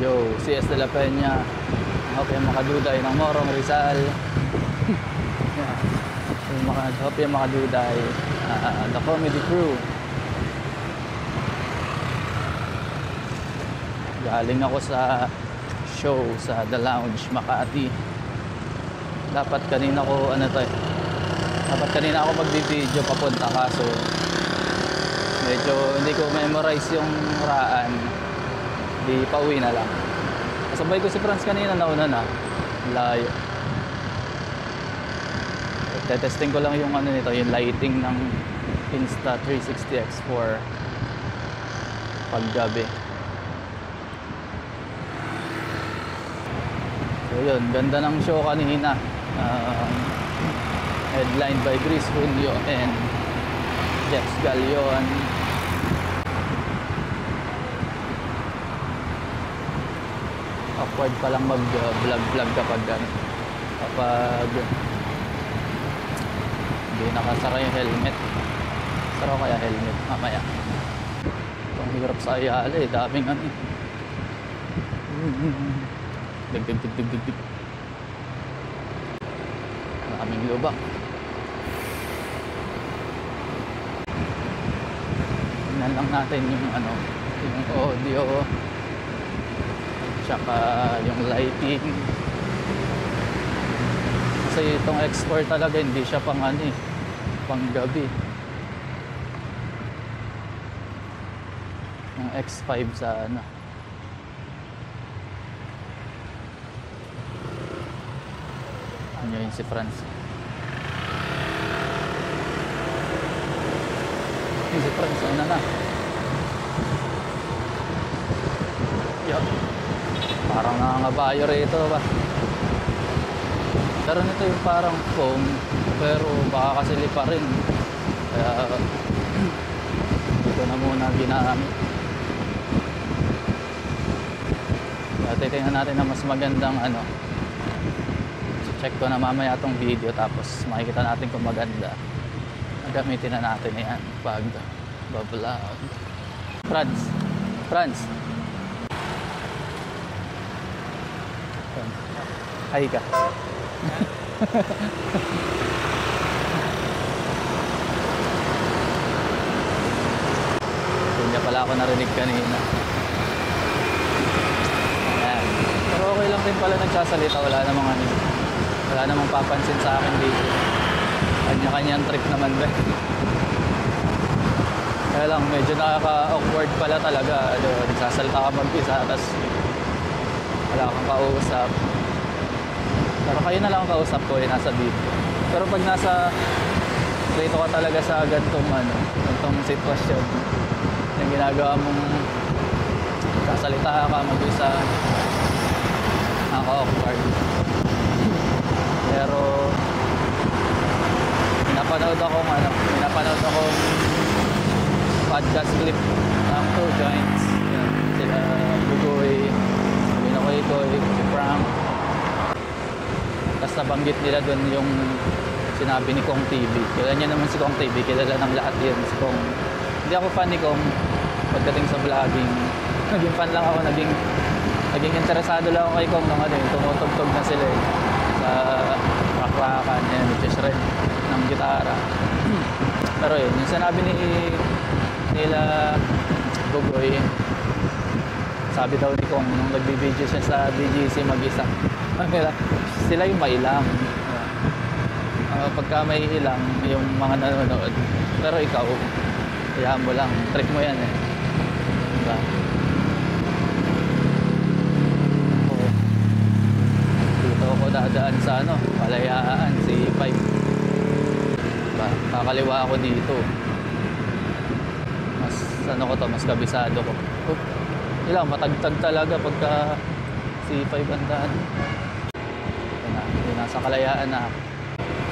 Yo, CS de la Peña. Hope yung makaduday ng Morong Rizal. Hope yung makaduday. The Comedy Crew. Galing ako sa show sa The Lounge, Makati. Dapat kanina ako magbibideo papunta, kaso medyo hindi ko memorize yung raan. Di pauwi na lang. Kasabay ko si Franz kanina, nauna na. Layo. Testing ko lang yung yung lighting ng Insta360 X4 paggabi. So yun, ganda ng show kanina. Headlined by Chris Julio and Jex Galion. Awkward pa lang mag-vlog kapag hindi nakasara yung helmet. Sara kaya helmet mamaya. Itong hirap sa Ayala daming dig. Daming lubak. Tingnan lang natin yung yung audio tsaka yung lighting. Kasi itong X4 talaga hindi siya pang pang gabi. Yung X5 sa yun si Franz. Si Franz na. Yup. Parang nangangabayo rito ba? Pero nito yung parang foam, pero baka kasi lipa rin. Kaya ito na muna ginamit. Kaya titingnan natin na mas magandang check ko na mamaya itong video, tapos makikita natin kung maganda. Gamitin na natin yan pag bablog. Franz. Hi ka. Hindi pala ako narinig kanina. Ayan. Pero okay lang din pala nagsasalita. Wala namang papansin sa akin dito. Kanya-kanyang trip naman ba. Kaya lang medyo nakaka-awkward pala talaga. Nagsasalita ka mag-isa, tapos wala kang kausap. Pero kayo na lang ang kausap ko, nasa video. Pero pag dito ka talaga sa gantong sitwasyon, yung ginagawa mong sasalita ka mag-isa, nakaka-awkward. Pero pinapanood akong podcast clip ng Two Joints. Sila Bugoy, Koy, si Frank. Tapos nabanggit nila doon yung sinabi ni Kong TV. Kilala niya naman si Kong TV, kilala ng lahat yun si Kong. Hindi ako fan ni Kong pagdating sa vlogging. Naging fan lang ako, naging interesado lang ako kay Kong nung tumutugtog na sila sa rock-rockan, which is red ng gitara. Pero yun, yung sinabi nila Bugoy, sabi daw ni Kong nung nagbibideo siya sa BGC mag-isa, sila yung mailang. Pagka may ilang yung mga nanonood, pero ikaw hayaan mo lang, trip mo yan diba? Dito ako dadaan sa Palayaan, C5 diba? Kakaliwa ako dito, mas kabisado ko. Ilang matagtag talaga pagka C5 ang daan. Nasa Kalayaan na ako.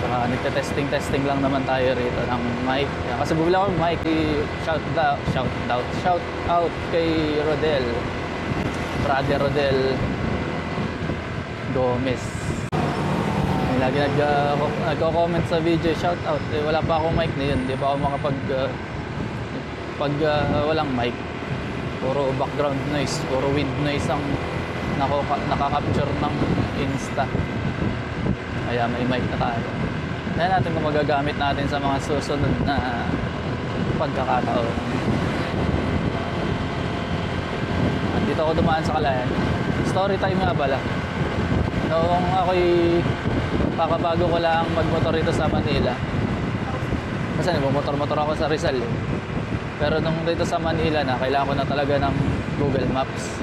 Saka nagte-testing lang naman tayo rito ng mic. Kasi bumili ako ng mic. Shout out kay Rodel. Brother Rodel Gomez. Lagi nagko-comment sa video, shout out. Wala pa akong mic na yun. Hindi pa ako pag walang mic. Puro background noise, puro wind noise ang nakaka-capture ng Insta. Kaya may mic na tayo. Kaya natin kung magagamit natin sa mga susunod na pagkakataon. Dito ako dumaan sa Kalayan. Story time nga pala. Noong ako'y kakabago ko lang magmotor dito sa Manila. Kasi nagmomotor-motor ako sa Rizal eh. Pero nung dito sa Manila na, kailangan ko na talaga ng Google Maps.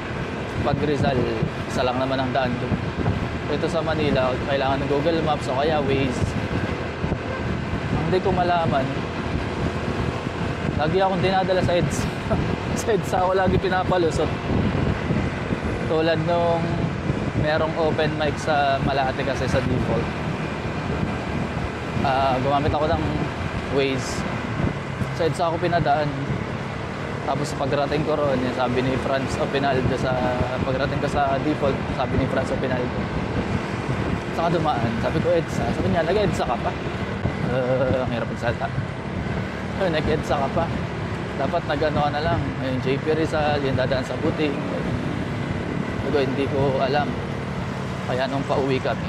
Pag Rizal, isa lang naman ang daan doon. Dito sa Manila, kailangan ng Google Maps o kaya Waze. Hindi ko malaman. Lagi akong dinadala sa EDSA. Sa EDSA ako lagi pinapalusot. Tulad nung merong open mic sa Malate kasi sa default. Gumamit ako ng Waze. Sa EDSA ako pinadaan. Tapos pagrating ko ron, sabi ni Franz Opinaldo sa pagrating ko sa default, sabi ni Franz Opinaldo. Saka dumaan, sabi ko EDSA. Sabi niya, nag-EDSA ka pa? Ang hirap magsalita. Nag-EDSA ka pa? Dapat nag-ano ka na lang. Yung JP Rizal, yung dadaan sa Buting. Sabi, hindi ko alam. Kaya nung pauwi kami.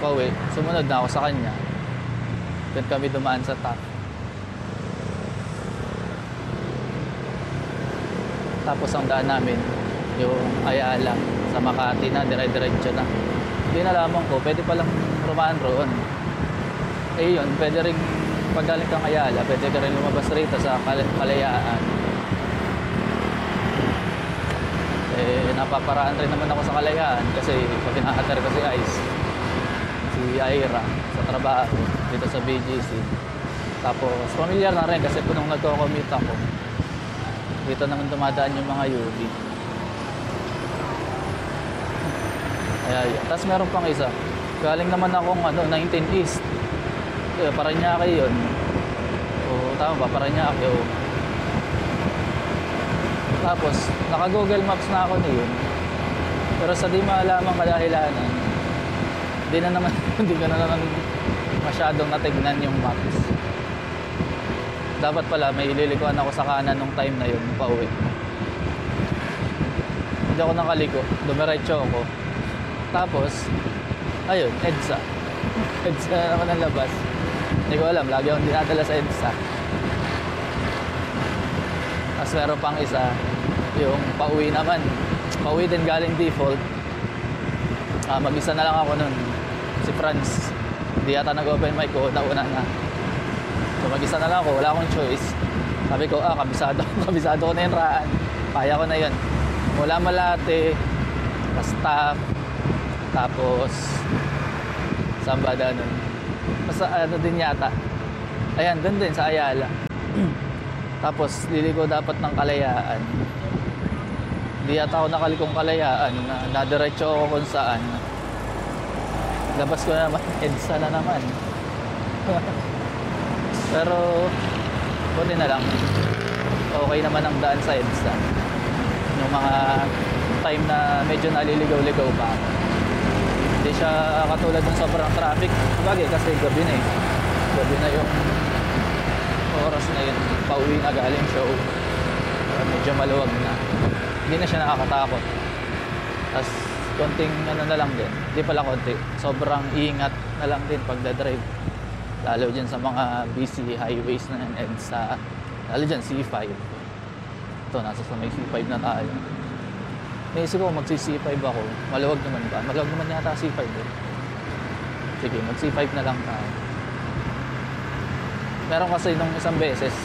Pauwi, sumunod na ako sa kanya. Doon kami dumaan sa top. Tapos ang daan namin, yung Ayala sa Makati na, dire-diretso na. Hindi nalaman ko, pwede palang rumaan roon. Eh yun, pwede rin pag galing kang Ayala, pwede ka rin lumabas rito sa Kalayaan. Eh, napaparaan rin naman ako sa Kalayaan kasi pag hinahatar ko si Ice, si Ira sa trabaho dito sa BGC. Tapos familiar na rin kasi nung nagko-commute ako, dito naman dumadaan yung mga UV. Kaya yun. Tapos meron pang isa. Galing naman akong 19 East. Paranaque yun. O tama ba? Paranaque o. Tapos naka-Google Maps na ako niyon. Pero sa di maalamang kadahilanan, hindi ko na naman masyadong natignan yung maps. Dapat pala may ililikuan ako sa kanan nung time na yun, pauwi. Hindi ako nakaliko, dumiretso ako. Tapos, ayun, EDSA. EDSA na naman ang labas. Hindi ko alam, lagi akong dinadala sa EDSA. Tapos meron pang isa, yung pauwi naman. Pauwi din galing default. Mag-isa na lang ako nun. Si Franz, hindi yata nag-open mic ko, nauna na. So mag-isa na lang ako, wala akong choice. Sabi ko, kabisado ko na yung raan. Kaya ko na yun. Mula Malate, staff, tapos saan ba nun? Basta din yata. Ayan, dun din sa Ayala. Tapos liliko dapat ng Kalayaan. Hindi yata ako nakalikong Kalayaan. Nadiretso ako kung saan. Labas ko na naman, EDSA na naman. Pero buti na lang, okay naman ang daan sa EDSA. Yung mga time na medyo naliligaw-ligaw pa ako. Hindi siya katulad ng sobrang traffic. Bagay kasi gabi na eh. Gabi na yung oras na yun. Pauwi na galing show. Medyo maluwag na. Hindi na siya nakakatakot. Tapos konting na lang din. Hindi pala konti. Sobrang ingat na lang din pagdadrive. Lalo dyan sa mga busy highways na yan, EDSA. Lalo dyan, C5. Ito, nasa sa may C5 na tayo. Naisip ko, magsi-C5 ako. Maluwag naman ba? Maluwag naman yata C5 eh. Sige, mag-C5 na lang tayo. Meron kasi nung isang beses,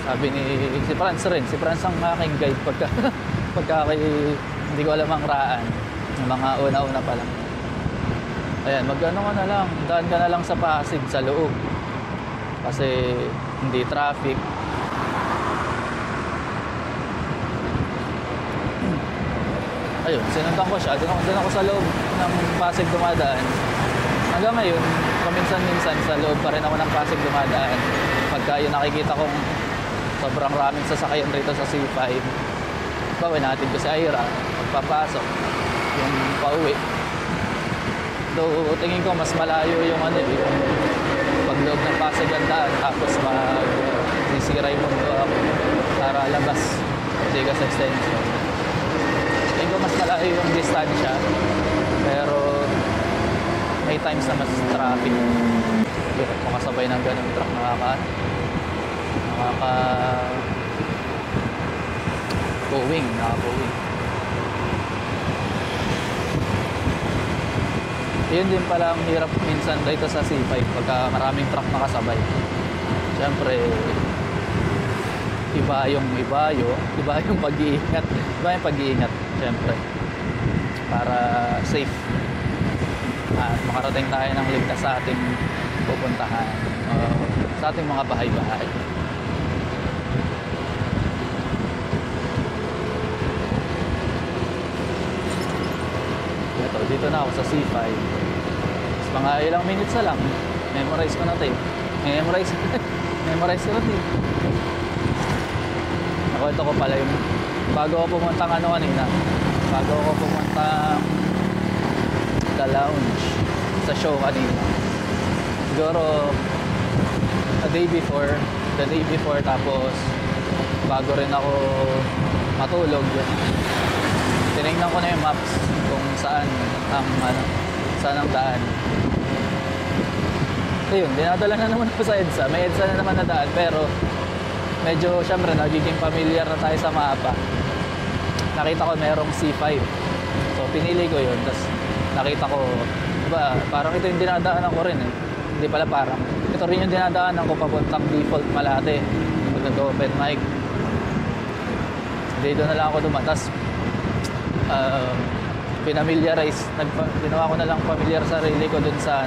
sabi ni si Franz rin. Si Franz ang aking guide pagka hindi ko alam ang raan. Yung mga una-una pa lang. Ayan, mag-ano ka na lang, daan ka na lang sa Pasig, sa loob. Kasi hindi traffic. Ayun, sinundan ko siya. Doon ako sa loob ng Pasig dumadaan. Hanggang ngayon, paminsan-minsan sa loob pa rin ako ng Pasig dumadaan. Pagka yun nakikita kong sobrang raming sasakyan rito sa C5. Bawin natin ko si Ira, magpapasok, yung pauwi. Though tingin ko mas malayo yung yung pagloob ng Pasig ang daan, tapos sisira yung mundo ako para labas. Kasi extension. feeling ko mas malayo yung distansya. Pero may times na mas traffic. Makasabay ng ganung truck, nakaka-going. Yun din pala ang hirap minsan dito sa C5 pagka maraming truck nakasabay. Siyempre, iba yung pag-iingat, siyempre. Para safe. At makarating tayo ng ligtas sa ating pupuntahan. Sa ating mga bahay-bahay. Dito na ako sa C5. Mga ilang minutes na lang, memorize ko na ito eh. Memorize ko na ito eh. Nakwento ko pala yung bago ako pumuntang kanina, bago ako pumuntang The Lounge sa show kanina. Siguro the day before, tapos bago rin ako matulog, tinignan ko na yung maps kung saan ang daan. So yun, dinadala na naman ako sa EDSA. May EDSA na naman na daan, pero medyo syempre nagiging familiar na tayo sa mapa. Nakita ko merong C5. So pinili ko yun. Tapos nakita ko, diba, parang ito yung dinadaanan ko rin eh. Hindi pala parang. Ito rin yung dinadaanan ko papuntang Default Malate. Pag nag-open mic. Dito na lang ako dumatas. Ginawa ko na lang familiar sarili ko dun sa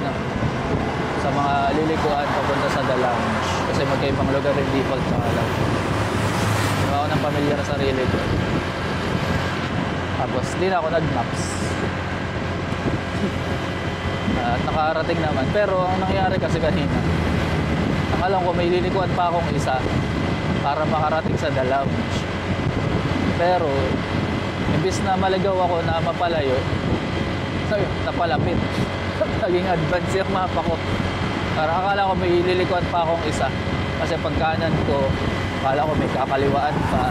sa mga lilikuan papunta sa The Lounge kasi magkaibang lugar yung Default sa Lounge. Ginawa ko ng familiar sarili ko, tapos di na ako nag-maps. At nakarating naman, pero ang nangyari kasi kanina, akala ko may lilikuan pa akong isa para makarating sa The Lounge, pero imbis na maligaw ako na mapalayo, napalapit. Naging advance yung mapa ko. Para akala ko may lilikuan pa akong isa. Kasi pagkanan ko, akala ko may kakaliwaan pa.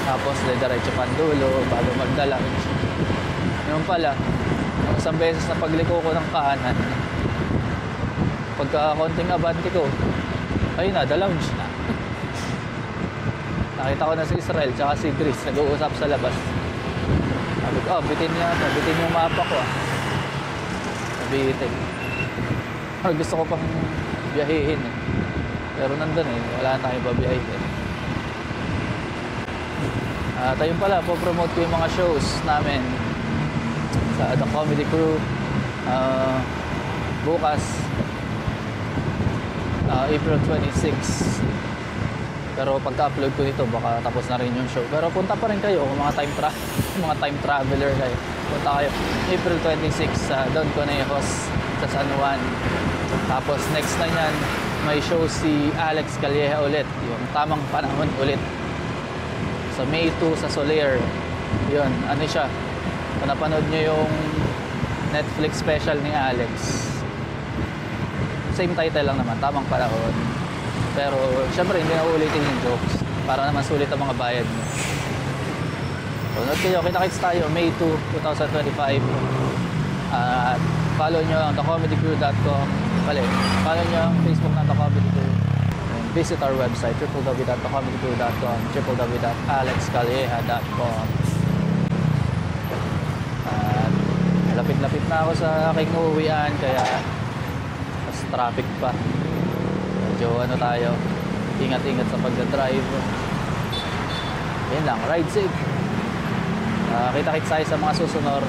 Tapos diretso pandulo bago magda-lounge. Yun pala, isang beses na pagliko ko ng kanan, pagka konting abante ko, ayun na, The Lounge na. Nakita ko na si Israel tsaka si Chris nag-uusap sa labas. Sabi ko, bitin yung mapa ko ah. Bitin. Gusto ko pang biyahihin eh. Pero nandun eh, wala na tayong babiyahin. At ayun pala, po-promote ko yung mga shows namin sa The Comedy Crew. Bukas, April 26. Pero pagka-upload ko nito, baka tapos na rin yung show. Pero punta pa rin kayo kung mga time traveler kayo. Punta kayo April 26 sa Don Conejos sa San Juan. Tapos next na yan, may show si Alex Calleja ulit. Yung Tamang Panahon ulit. Sa May 2 sa Soler. Yun, ano siya. Kung napanood nyo yung Netflix special ni Alex. Same title lang naman, Tamang Panahon. Pero syempre hindi na ulitin yung jokes para naman sulit ang mga bayad mo. So note kayo, kita-kits tayo May 2, 2025. At follow nyo ang thecomedycrew.com. Follow nyo ang Facebook ng The Comedy Crew. And visit our website www.thecomedycrew.com, www.alexcalleja.com. At lapit-lapit na ako sa aking uuwian, kaya mas traffic pa. Medyo tayo, ingat-ingat sa pagdadrive. Yan lang, ride safe. Kita-kits tayo sa mga susunod.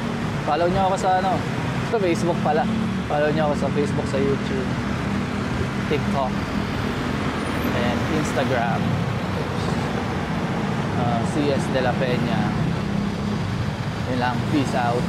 Follow nyo ako sa sa Facebook pala. Follow nyo ako sa Facebook, sa YouTube, TikTok, and Instagram. CS De La Peña. Yan lang, peace out.